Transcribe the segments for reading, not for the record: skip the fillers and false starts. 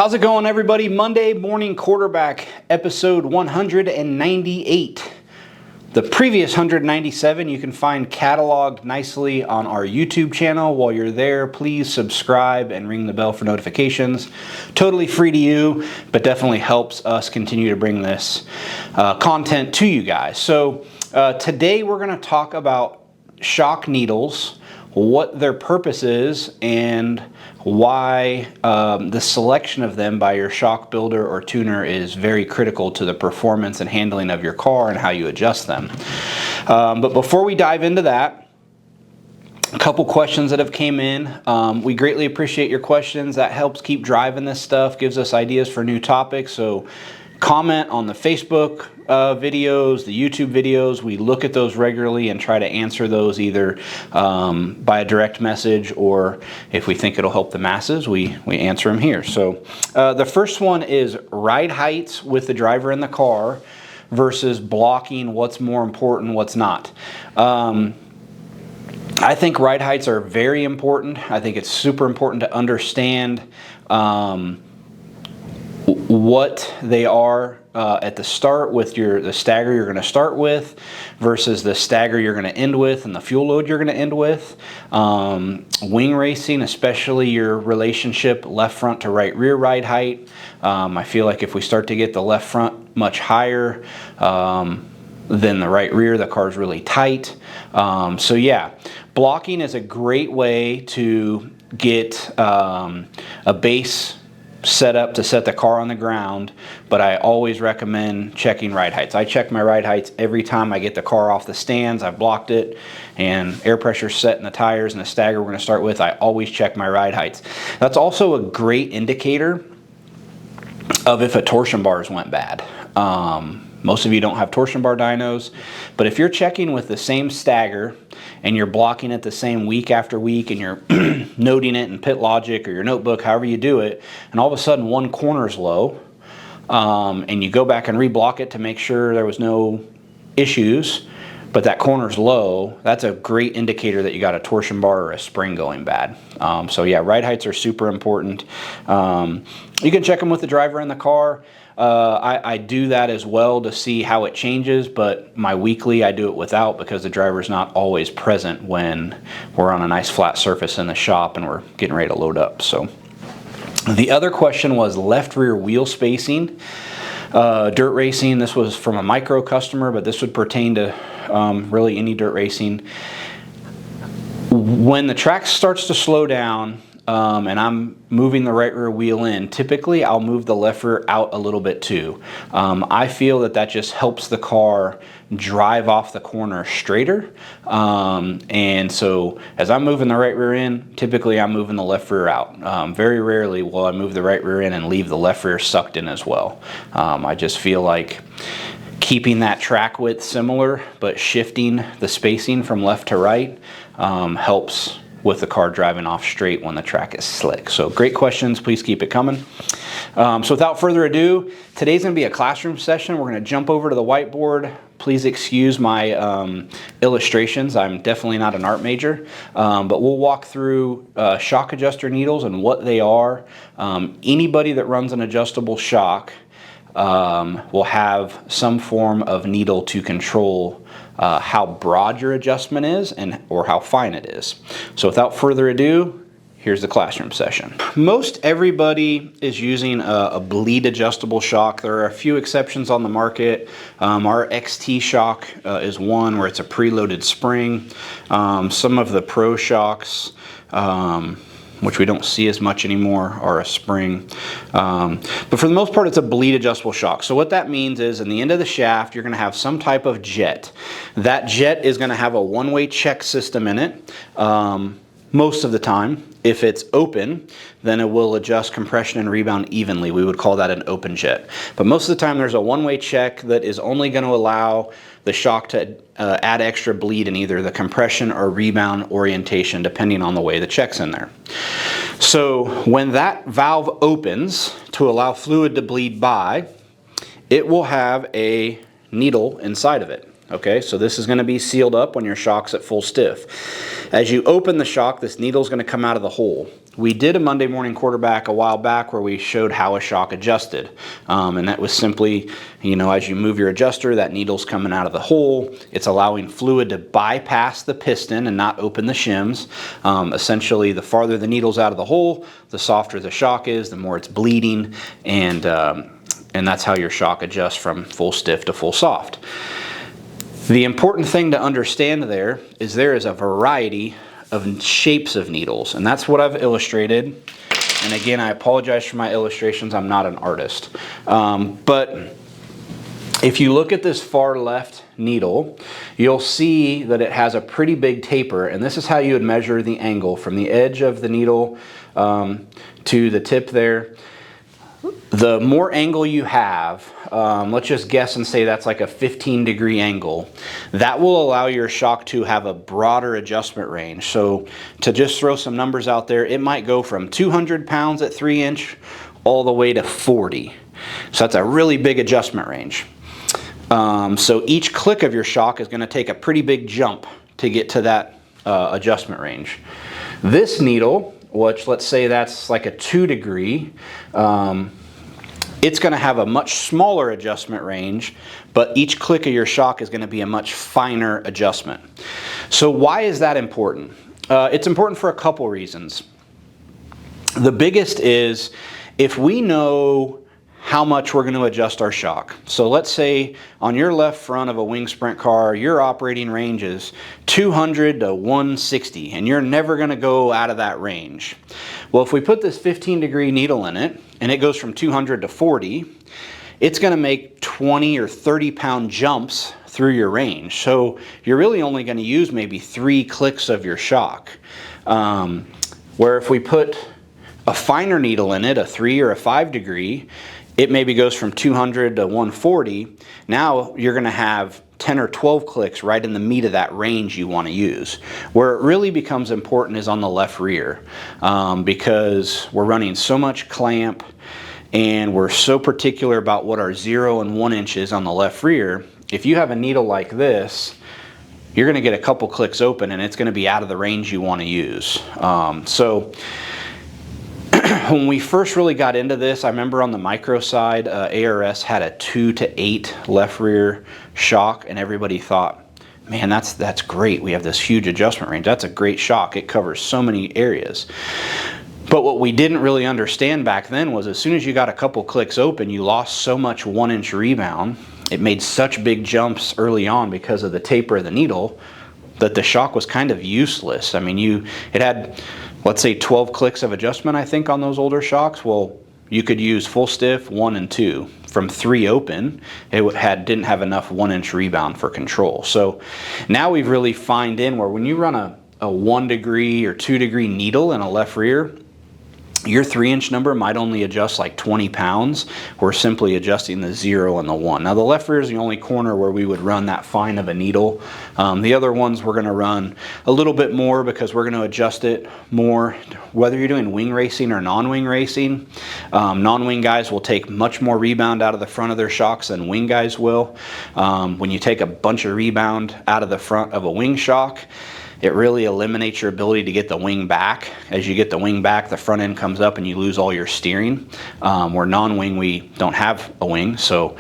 How's it going, everybody? Monday Morning Quarterback, episode 198. The previous 197 you can find cataloged nicely on our YouTube channel. While you're there, please subscribe and ring the bell for notifications. Totally free to you, but definitely helps us continue to bring this content to you guys. So today we're going to talk about shock needles, what their purpose is, and why the selection of them by your shock builder or tuner is very critical to the performance and handling of your car and how you adjust them. But before we dive into that, a couple questions that have came in. We greatly appreciate your questions. That helps keep driving this stuff, gives us ideas for new topics. So comment on the Facebook videos, the YouTube videos. We look at those regularly and try to answer those either by a direct message, or if we think it'll help the masses, we answer them here. So the first one is ride heights with the driver in the car versus blocking. What's more important, what's not? I think ride heights are very important. I think it's super important to understand what they are at the start with the stagger you're going to start with versus the stagger you're going to end with and the fuel load you're going to end with. Wing racing, especially your relationship left front to right rear ride height. I feel like if we start to get the left front much higher than the right rear, the car's really tight. So yeah, blocking is a great way to get a base set up to set the car on the ground, but I always recommend checking ride heights. I check my ride heights every time I get the car off the stands. I've blocked it and air pressure set in the tires and the stagger we're going to start with. I always check my ride heights. That's also a great indicator of if a torsion bars went bad. Most of you don't have torsion bar dynos, but if you're checking with the same stagger and you're blocking it the same week after week and you're noting it in Pit Logic or your notebook, however you do it, and all of a sudden one corner's low, and you go back and reblock it to make sure there was no issues, but that corner's low, that's a great indicator that you got a torsion bar or a spring going bad. So yeah, ride heights are super important. You can check them with the driver in the car. I do that as well to see how it changes, but my weekly I do it without because the driver's not always present when we're on a nice flat surface in the shop and we're getting ready to load up. So the other question was left rear wheel spacing. Dirt racing, this was from a micro customer, but this would pertain to really any dirt racing. When the track starts to slow down, and I'm moving the right rear wheel in, typically I'll move the left rear out a little bit too. I feel that just helps the car drive off the corner straighter. And so as I'm moving the right rear in, typically I'm moving the left rear out. Very rarely will I move the right rear in and leave the left rear sucked in as well. I just feel like keeping that track width similar, but shifting the spacing from left to right helps with the car driving off straight when the track is slick. So great questions, please keep it coming. So without further ado, today's gonna be a classroom session. We're gonna jump over to the whiteboard. Please excuse my illustrations. I'm definitely not an art major, but we'll walk through shock adjuster needles and what they are. Anybody that runs an adjustable shock will have some form of needle to control how broad your adjustment is or how fine it is. So without further ado, here's the classroom session. Most everybody is using a bleed adjustable shock. There are a few exceptions on the market. Our XT shock is one where it's a preloaded spring. Some of the Pro shocks, which we don't see as much anymore, are a spring. But for the most part, it's a bleed adjustable shock. So what that means is in the end of the shaft, you're gonna have some type of jet. That jet is gonna have a one-way check system in it. Most of the time, if it's open, then it will adjust compression and rebound evenly. We would call that an open jet. But most of the time, there's a one-way check that is only going to allow the shock to add extra bleed in either the compression or rebound orientation, depending on the way the check's in there. So when that valve opens to allow fluid to bleed by, it will have a needle inside of it. Okay, so this is going to be sealed up when your shock's at full stiff. As you open the shock, this needle's going to come out of the hole. We did a Monday morning quarterback a while back where we showed how a shock adjusted. And that was simply, you know, as you move your adjuster, that needle's coming out of the hole. It's allowing fluid to bypass the piston and not open the shims. Essentially, the farther the needle's out of the hole, the softer the shock is, the more it's bleeding, and that's how your shock adjusts from full stiff to full soft. The important thing to understand there is a variety of shapes of needles, and that's what I've illustrated. And again, I apologize for my illustrations. I'm not an artist. But if you look at this far left needle, you'll see that it has a pretty big taper, and this is how you would measure the angle from the edge of the needle to the tip there. The more angle you have, let's just guess and say that's like a 15-degree angle, that will allow your shock to have a broader adjustment range. So to just throw some numbers out there, it might go from 200 pounds at 3-inch all the way to 40. So that's a really big adjustment range. So each click of your shock is going to take a pretty big jump to get to that adjustment range. This needle, which let's say that's like a 2-degree, it's going to have a much smaller adjustment range, but each click of your shock is going to be a much finer adjustment. So why is that important? It's important for a couple reasons. The biggest is if we know how much we're going to adjust our shock. So let's say on your left front of a wing sprint car, your operating range is 200 to 160, and you're never going to go out of that range. Well, if we put this 15-degree needle in it, and it goes from 200 to 40, it's going to make 20 or 30-pound jumps through your range. So you're really only going to use maybe 3 clicks of your shock. Where if we put a finer needle in it, a 3 or a 5-degree, it maybe goes from 200 to 140. Now you're going to have 10 or 12 clicks right in the meat of that range you want to use. Where it really becomes important is on the left rear, because we're running so much clamp and we're so particular about what our 0 and 1 inch is on the left rear. If you have a needle like this, you're going to get a couple clicks open and it's going to be out of the range you want to use. When we first really got into this, I remember on the micro side, ARS had a 2 to 8 left rear shock, and everybody thought, man, that's great. We have this huge adjustment range. That's a great shock. It covers so many areas. But what we didn't really understand back then was as soon as you got a couple clicks open, you lost so much 1-inch rebound. It made such big jumps early on because of the taper of the needle that the shock was kind of useless. I mean, it had, let's say, 12 clicks of adjustment, I think, on those older shocks. Well, you could use full stiff 1 and 2. From 3 open, it didn't have enough 1-inch rebound for control. So now we've really fined in where when you run a 1-degree or 2-degree needle in a left rear, your 3-inch number might only adjust like 20 pounds. We're simply adjusting the 0 and the 1. Now the left rear is the only corner where we would run that fine of a needle. The other ones we're going to run a little bit more because we're going to adjust it more. Whether you're doing wing racing or non-wing racing, non-wing guys will take much more rebound out of the front of their shocks than wing guys will. When you take a bunch of rebound out of the front of a wing shock, it really eliminates your ability to get the wing back. As you get the wing back, the front end comes up and you lose all your steering. Where non-wing, we don't have a wing, so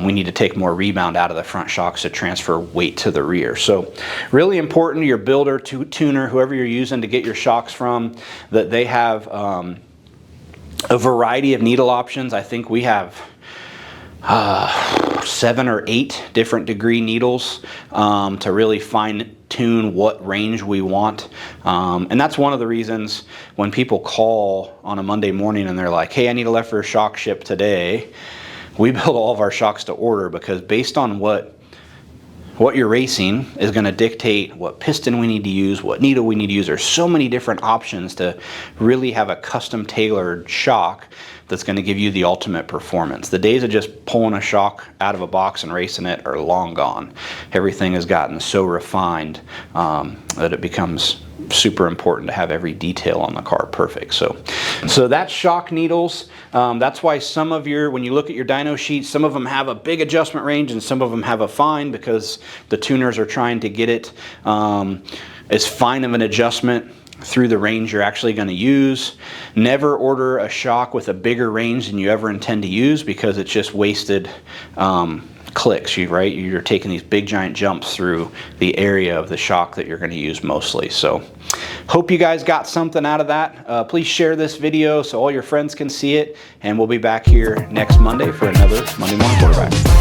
we need to take more rebound out of the front shocks to transfer weight to the rear. So really important to your builder, tuner, whoever you're using to get your shocks from, that they have a variety of needle options. I think we have 7 or 8 different degree needles to really fine tune what range we want. And that's one of the reasons when people call on a Monday morning and they're like, hey, I need a left rear shock shipped today, we build all of our shocks to order, because based on what you're racing is going to dictate what piston we need to use, what needle we need to use. There's so many different options to really have a custom tailored shock that's going to give you the ultimate performance. The days of just pulling a shock out of a box and racing it are long gone. Everything has gotten so refined that it becomes super important to have every detail on the car perfect. So that's shock needles. That's why some of when you look at your dyno sheets, some of them have a big adjustment range and some of them have a fine, because the tuners are trying to get it as fine of an adjustment through the range you're actually going to use. Never order a shock with a bigger range than you ever intend to use, because it's just wasted clicks, right? You're taking these big giant jumps through the area of the shock that you're going to use mostly. So hope you guys got something out of that. Please share this video so all your friends can see it, and we'll be back here next Monday for another Monday Morning Quarterback.